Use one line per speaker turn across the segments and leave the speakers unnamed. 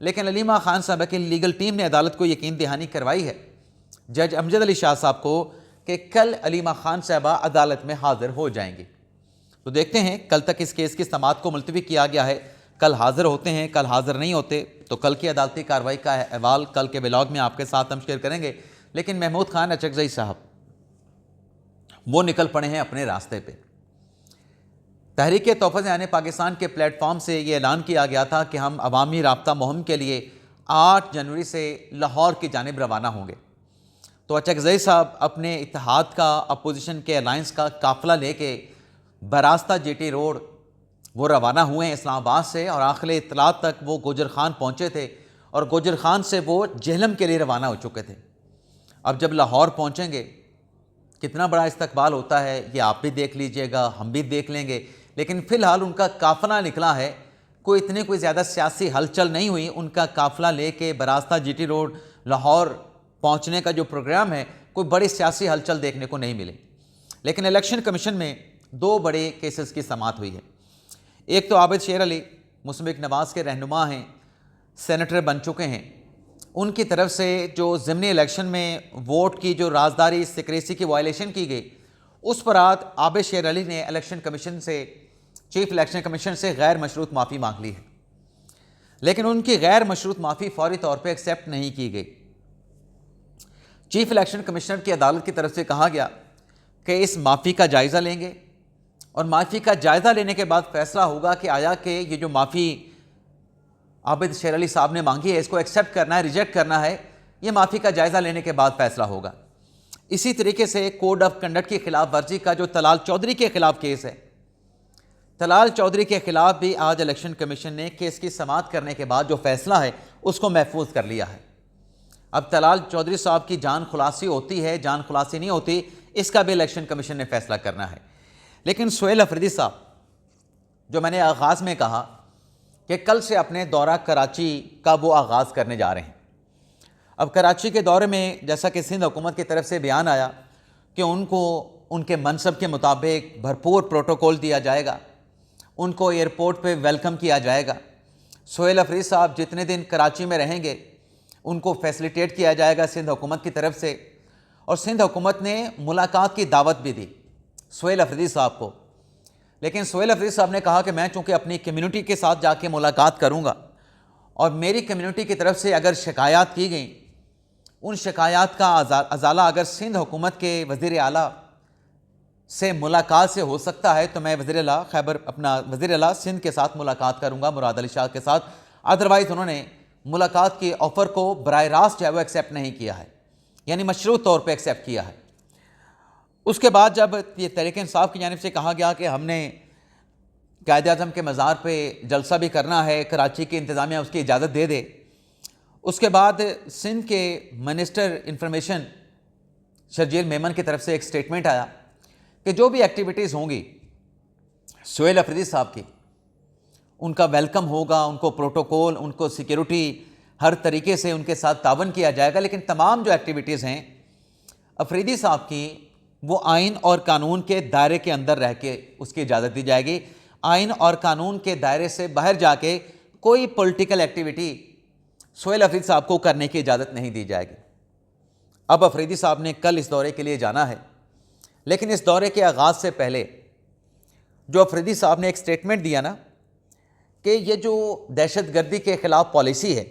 لیکن علیمہ خان صاحبہ کی لیگل ٹیم نے عدالت کو یقین دہانی کروائی ہے جج امجد علی شاہ صاحب کو کہ کل علیمہ خان صاحبہ عدالت میں حاضر ہو جائیں گی۔ تو دیکھتے ہیں، کل تک اس کیس کی سماعت کو ملتوی کیا گیا ہے، کل حاضر ہوتے ہیں، کل حاضر نہیں ہوتے تو کل کی عدالتی کارروائی کا احوال کل کے ولاگ میں آپ کے ساتھ ہم شیئر کریں گے۔ لیکن محمود خان اچکزئی صاحب وہ نکل پڑے ہیں اپنے راستے پہ۔ تحریک تحفظ عین پاکستان کے پلیٹ فارم سے یہ اعلان کیا گیا تھا کہ ہم عوامی رابطہ مہم کے لیے 8 جنوری سے لاہور کی جانب روانہ ہوں گے۔ تو اچکزئی صاحب اپنے اتحاد کا، اپوزیشن کے الائنس کا قافلہ لے کے براستہ جی ٹی روڈ وہ روانہ ہوئے ہیں اسلام آباد سے، اور آخر اطلاع تک وہ گوجر خان پہنچے تھے اور گوجر خان سے وہ جہلم کے لیے روانہ ہو چکے تھے۔ اب جب لاہور پہنچیں گے کتنا بڑا استقبال ہوتا ہے یہ آپ بھی دیکھ لیجئے گا، ہم بھی دیکھ لیں گے۔ لیکن فی الحال ان کا قافلہ نکلا ہے، کوئی زیادہ سیاسی ہلچل نہیں ہوئی، ان کا قافلہ لے کے براستہ جی ٹی روڈ لاہور پہنچنے کا جو پروگرام ہے، کوئی بڑی سیاسی ہلچل دیکھنے کو نہیں ملے۔ لیکن الیکشن کمیشن میں 2 بڑے کیسز کی سماعت ہوئی ہے۔ ایک تو عابد شیر علی مسلم نواز کے رہنما ہیں، سینیٹر بن چکے ہیں، ان کی طرف سے جو ضمنی الیکشن میں ووٹ کی جو رازداری سیکریسی کی وائلیشن کی گئی، اس پر عابد شیر علی نے الیکشن کمیشن سے، چیف الیکشن کمیشن سے غیر مشروط معافی مانگ لی ہے، لیکن ان کی غیر مشروط معافی فوری طور پہ ایکسیپٹ نہیں کی گئی۔ چیف الیکشن کمشنر کی عدالت کی طرف سے کہا گیا کہ اس معافی کا جائزہ لیں گے اور معافی کا جائزہ لینے کے بعد فیصلہ ہوگا کہ آیا کہ یہ جو معافی عابد شیر علی صاحب نے مانگی ہے اس کو ایکسیپٹ کرنا ہے، ریجیکٹ کرنا ہے، یہ معافی کا جائزہ لینے کے بعد فیصلہ ہوگا۔ اسی طریقے سے کوڈ آف کنڈکٹ کی خلاف ورزی کا جو طلال چودھری کے خلاف کیس ہے، طلال چودھری کے خلاف بھی آج الیکشن کمیشن نے کیس کی سماعت کرنے کے بعد جو فیصلہ ہے اس کو محفوظ کر لیا ہے۔ اب طلال چودھری صاحب کی جان خلاصی ہوتی ہے، جان خلاصی نہیں ہوتی، اس کا بھی الیکشن کمیشن نے فیصلہ کرنا ہے۔ لیکن سہیل افریدی صاحب، جو میں نے آغاز میں کہا کہ کل سے اپنے دورہ کراچی کا وہ آغاز کرنے جا رہے ہیں۔ اب کراچی کے دورے میں جیسا کہ سندھ حکومت کی طرف سے بیان آیا کہ ان کو ان کے منصب کے مطابق بھرپور پروٹوکول دیا جائے گا، ان کو ایئرپورٹ پہ ویلکم کیا جائے گا۔ سہیل افریدی صاحب جتنے دن کراچی میں رہیں گے ان کو فیسلیٹیٹ کیا جائے گا سندھ حکومت کی طرف سے، اور سندھ حکومت نے ملاقات کی دعوت بھی دی سہیل افریدی صاحب کو۔ لیکن سہیل افریدی صاحب نے کہا کہ میں چونکہ اپنی کمیونٹی کے ساتھ جا کے ملاقات کروں گا اور میری کمیونٹی کی طرف سے اگر شکایات کی گئیں، ان شکایات کا ازالہ اگر سندھ حکومت کے وزیر اعلیٰ سے ملاقات سے ہو سکتا ہے تو میں وزیر اعلیٰ سندھ کے ساتھ ملاقات کروں گا، مراد علی شاہ کے ساتھ۔ ادروائز انہوں نے ملاقات کی آفر کو براہ راست جو ہے وہ ایکسیپٹ نہیں کیا ہے، یعنی مشروط طور پہ ایکسیپٹ کیا ہے۔ اس کے بعد جب یہ تحریک انصاف کی جانب سے کہا گیا کہ ہم نے قائد اعظم کے مزار پہ جلسہ بھی کرنا ہے، کراچی کی انتظامیہ اس کی اجازت دے دے، اس کے بعد سندھ کے منسٹر انفارمیشن شرجیل میمن کی طرف سے ایک سٹیٹمنٹ آیا کہ جو بھی ایکٹیویٹیز ہوں گی سہیل افریدی صاحب کی، ان کا ویلکم ہوگا، ان کو پروٹوکول، ان کو سیکیورٹی، ہر طریقے سے ان کے ساتھ تعاون کیا جائے گا، لیکن تمام جو ایکٹیویٹیز ہیں افریدی صاحب کی وہ آئین اور قانون کے دائرے کے اندر رہ کے اس کی اجازت دی جائے گی۔ آئین اور قانون کے دائرے سے باہر جا کے کوئی پولیٹیکل ایکٹیویٹی سہیل افریدی صاحب کو کرنے کی اجازت نہیں دی جائے گی۔ اب افریدی صاحب نے کل اس دورے کے لیے جانا ہے، لیکن اس دورے کے آغاز سے پہلے جو افریدی صاحب نے ایک سٹیٹمنٹ دیا نا کہ یہ جو دہشت گردی کے خلاف پالیسی ہے،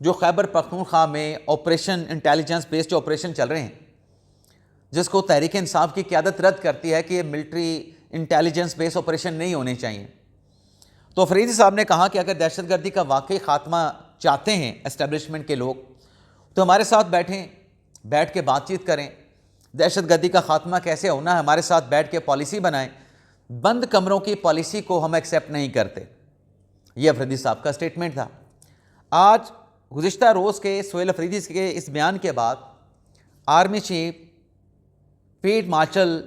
جو خیبر پختونخوا میں آپریشن انٹیلیجنس بیسڈ جو آپریشن چل رہے ہیں، جس کو تحریک انصاف کی قیادت رد کرتی ہے کہ یہ ملٹری انٹیلیجنس بیس آپریشن نہیں ہونے چاہیے، تو افریدی صاحب نے کہا کہ اگر دہشت گردی کا واقعی خاتمہ چاہتے ہیں اسٹیبلشمنٹ کے لوگ تو ہمارے ساتھ بیٹھ کے بات چیت کریں، دہشت گردی کا خاتمہ کیسے ہونا ہے ہمارے ساتھ بیٹھ کے پالیسی بنائیں، بند کمروں کی پالیسی کو ہم ایکسیپٹ نہیں کرتے۔ یہ افریدی صاحب کا سٹیٹمنٹ تھا۔ آج گزشتہ روز کے سہیل افریدی کے اس بیان کے بعد army chief, field marshal,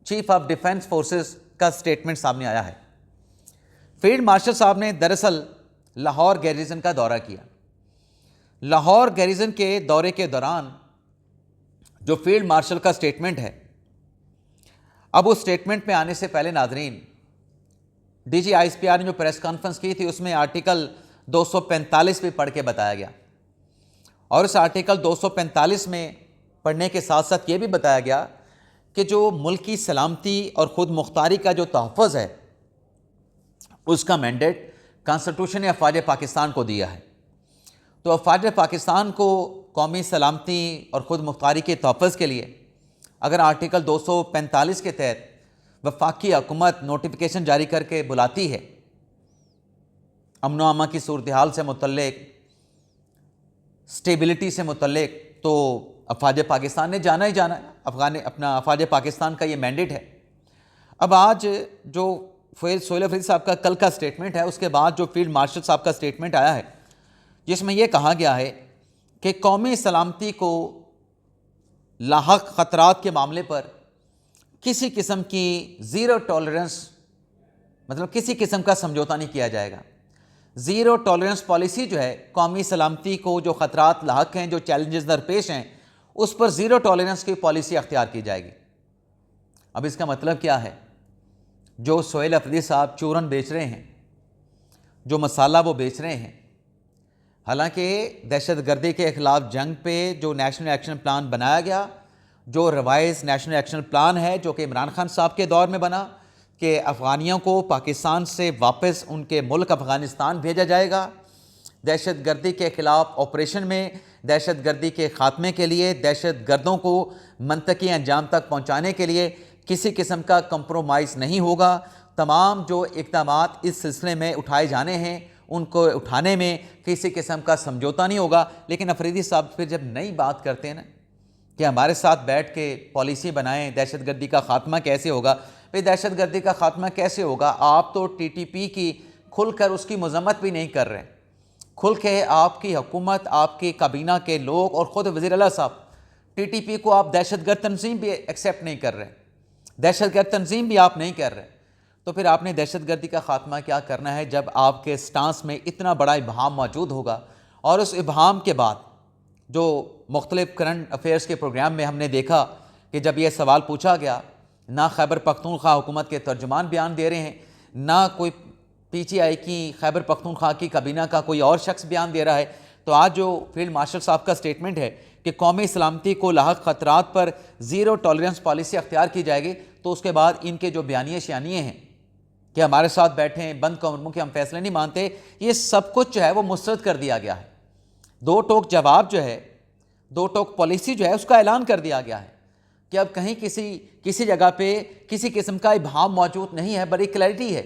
chief of defence forces کا سٹیٹمنٹ سامنے آیا ہے۔ فیلڈ مارشل صاحب نے دراصل لاہور گیریزن کا دورہ کیا۔ لاہور گیریزن کے دورے کے دوران جو فیلڈ مارشل کا سٹیٹمنٹ ہے، اب اس سٹیٹمنٹ میں آنے سے پہلے ناظرین، D G I S P R نے جو پریس کانفرنس کی تھی اس میں آرٹیکل 245 بھی پڑھ کے بتایا گیا، اور اس آرٹیکل 245 میں پڑھنے کے ساتھ ساتھ یہ بھی بتایا گیا کہ جو ملک کی سلامتی اور خود مختاری کا جو تحفظ ہے اس کا مینڈیٹ کانسٹیٹیوشن نے افواج پاکستان کو دیا ہے۔ تو افواج پاکستان کو قومی سلامتی اور خود مختاری کے تحفظ کے لیے اگر آرٹیکل 245 کے تحت وفاقی حکومت نوٹیفیکیشن جاری کر کے بلاتی ہے امن و امان کی صورتحال سے متعلق، سٹیبلٹی سے متعلق، تو افواج پاکستان نے جانا ہی جانا ہے، اپنا افواج پاکستان کا یہ مینڈیٹ ہے۔ اب آج جو سہیل افریدی صاحب کا کل کا سٹیٹمنٹ ہے، اس کے بعد جو فیلڈ مارشل صاحب کا سٹیٹمنٹ آیا ہے جس میں یہ کہا گیا ہے کہ قومی سلامتی کو لاحق خطرات کے معاملے پر کسی قسم کی زیرو ٹالرنس، مطلب کسی قسم کا سمجھوتا نہیں کیا جائے گا۔ زیرو ٹالرنس پالیسی جو ہے قومی سلامتی کو جو خطرات لاحق ہیں، جو چیلنجز درپیش ہیں، اس پر زیرو ٹالرنس کی پالیسی اختیار کی جائے گی۔ اب اس کا مطلب کیا ہے؟ جو سہیل افریدی صاحب چورن بیچ رہے ہیں، جو مسالہ وہ بیچ رہے ہیں، حالانکہ دہشت گردی کے خلاف جنگ پہ جو نیشنل ایکشن پلان بنایا گیا، جو ریوائز نیشنل ایکشن پلان ہے جو کہ عمران خان صاحب کے دور میں بنا کہ افغانیوں کو پاکستان سے واپس ان کے ملک افغانستان بھیجا جائے گا، دہشت گردی کے خلاف آپریشن میں دہشت گردی کے خاتمے کے لیے، دہشت گردوں کو منطقی انجام تک پہنچانے کے لیے کسی قسم کا کمپرومائز نہیں ہوگا۔ تمام جو اقدامات اس سلسلے میں اٹھائے جانے ہیں ان کو اٹھانے میں کسی قسم کا سمجھوتا نہیں ہوگا۔ لیکن افریدی صاحب پھر جب نئی بات کرتے ہیں نا کہ ہمارے ساتھ بیٹھ کے پالیسی بنائیں، دہشت گردی کا خاتمہ کیسے ہوگا، بھئی دہشت گردی کا خاتمہ کیسے ہوگا؟ آپ تو ٹی ٹی پی کی کھل کر اس کی مذمت بھی نہیں کر رہے، کھل کے آپ کی حکومت، آپ کی کابینہ کے لوگ اور خود وزیر اعلیٰ صاحب ٹی ٹی پی کو آپ دہشت گرد تنظیم بھی ایکسیپٹ نہیں کر رہے، دہشت گرد تنظیم بھی آپ نہیں کر رہے، تو پھر آپ نے دہشت گردی کا خاتمہ کیا کرنا ہے جب آپ کے سٹانس میں اتنا بڑا ابہام موجود ہوگا؟ اور اس ابہام کے بعد جو مختلف کرنٹ افیئرس کے پروگرام میں ہم نے دیکھا کہ جب یہ سوال پوچھا گیا، نہ خیبر پختونخوا حکومت کے ترجمان بیان دے رہے ہیں، نہ کوئی پی ٹی آئی کی خیبر پختونخوا کی کابینہ کا کوئی اور شخص بیان دے رہا ہے، تو آج جو فیلڈ مارشل صاحب کا سٹیٹمنٹ ہے کہ قومی سلامتی کو لاحق خطرات پر زیرو ٹالرنس پالیسی اختیار کی جائے گی، تو اس کے بعد ان کے جو بیانیے شیانیے ہیں کہ ہمارے ساتھ بیٹھیں، بند کمروں کے ہم فیصلے نہیں مانتے، یہ سب کچھ جو ہے وہ مسترد کر دیا گیا ہے۔ دو ٹوک جواب جو ہے، دو ٹوک پالیسی جو ہے اس کا اعلان کر دیا گیا ہے کہ اب کہیں کسی جگہ پہ کسی قسم کا ابہام موجود نہیں ہے، بڑی کلیئرٹی ہے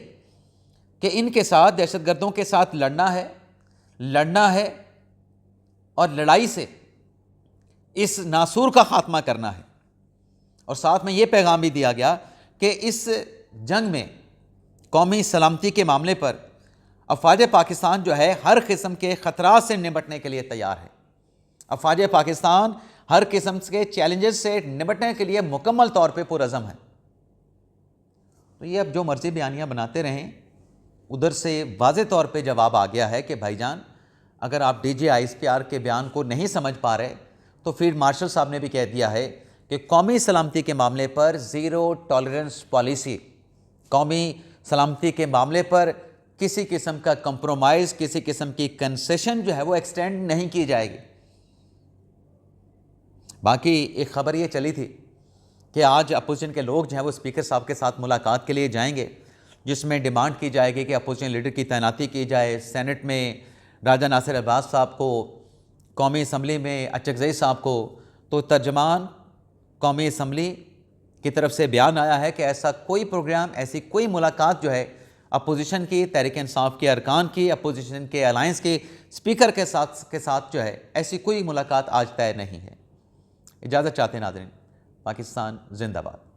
کہ ان کے ساتھ دہشت گردوں کے ساتھ لڑنا ہے اور لڑائی سے اس ناسور کا خاتمہ کرنا ہے۔ اور ساتھ میں یہ پیغام بھی دیا گیا کہ اس جنگ میں قومی سلامتی کے معاملے پر افواج پاکستان جو ہے ہر قسم کے خطرات سے نمٹنے کے لیے تیار ہے، افواج پاکستان ہر قسم کے چیلنجز سے نمٹنے کے لیے مکمل طور پہ پرعزم ہے۔ تو یہ اب جو مرضی بیانیاں بناتے رہیں، ادھر سے واضح طور پہ جواب آ گیا ہے کہ بھائی جان اگر آپ D G I S P R کے بیان کو نہیں سمجھ پا رہے تو فیلڈ مارشل صاحب نے بھی کہہ دیا ہے کہ قومی سلامتی کے معاملے پر زیرو ٹالرنس پالیسی، قومی سلامتی کے معاملے پر کسی قسم کا کمپرومائز، کسی قسم کی کنسیشن جو ہے وہ ایکسٹینڈ نہیں کی جائے گی۔ باقی ایک خبر یہ چلی تھی کہ آج اپوزیشن کے لوگ جو ہیں وہ اسپیکر صاحب کے ساتھ ملاقات کے لیے جائیں گے، جس میں ڈیمانڈ کی جائے گی کہ اپوزیشن لیڈر کی تعیناتی کی جائے، سینٹ میں راجہ ناصر عباس صاحب کو، قومی اسمبلی میں اچکزئی صاحب کو۔ تو ترجمان قومی اسمبلی کی طرف سے بیان آیا ہے کہ ایسا کوئی پروگرام، ایسی کوئی ملاقات جو ہے اپوزیشن کی، تحریک انصاف کے ارکان کی، اپوزیشن کے الائنس کے اسپیکر کے ساتھ جو ہے ایسی کوئی ملاقات آج طے نہیں ہے۔ اجازت چاہتے ہیں ناظرین۔ پاکستان زندہ باد۔